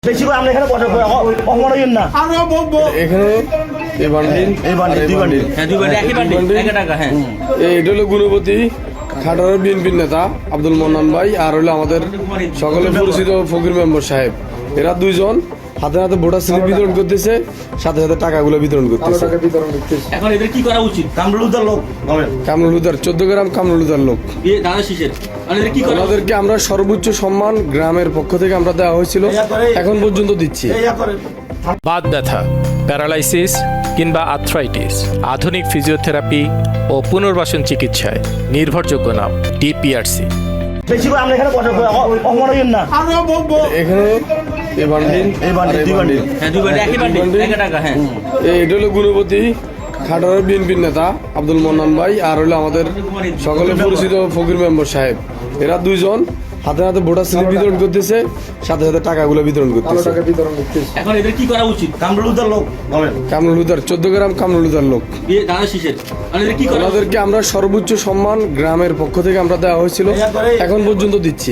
বেশি করে আমরা এখানে অমরাইন না এখানে এই বান্ডিল দুই বান্ডিল হ্যাঁ দুই বান্ডিল একই বান্ডিল একই টাকা হ্যাঁ এটা হলো গুণপতি খাটারের বিএনপির নেতা আব্দুল মন্নান ভাই, আর হলো আমাদের সকলে পরিচিত ফকির মেম্বার সাহেব। এরা দুইজন হাতে হাতে ভোটার স্লিপ বিতরণ করতেছে, সাথে সাথে টাকাগুলো বিতরণ করতেছে। এখন এদের কি করা উচিত? কামরুলুদার লোক কামরুল হুদার 14 গ্রাম কামরুল হুদার লোক। দাদা শীষের এখন এদের কি করা উচিত? ওনাদেরকে আমরা সর্বোচ্চ সম্মান গ্রামের পক্ষ থেকে আমরা দেওয়া হয়েছিল, এখন পর্যন্ত দিচ্ছি। বাত ব্যথা, প্যারালাইসিস কিংবা আর্থ্রাইটিস, আধুনিক ফিজিওথেরাপি ও পুনর্বাসন চিকিৎসায় নির্ভরযোগ্য নাম ডিপিআরসি। বেশি করে আমরা এখানে অমরাইন না এখানে এই বান্ডিল দুই বান্ডিল হ্যাঁ দুই বান্ডিল একই বান্ডিল একই টাকা হ্যাঁ এটা হলো গুণপতি খাটারের বিএনপির নেতা আব্দুল মন্নান ভাই, আর হলো আমাদের সকলে পরিচিত ফকির মেম্বার সাহেব। এরা দুইজন হাতে হাতে ভোটার স্লিপ বিতরণ করতেছে, সাথে সাথে টাকাগুলো বিতরণ করতেছে। এখন এদের কি করা উচিত? কামরুলুদার লোক কামরুল হুদার 14 গ্রাম কামরুল হুদার লোক। দাদা শীষের এখন এদের কি করা উচিত? ওনাদেরকে আমরা সর্বোচ্চ সম্মান গ্রামের পক্ষ থেকে আমরা দেওয়া হয়েছিল, এখন পর্যন্ত দিচ্ছি।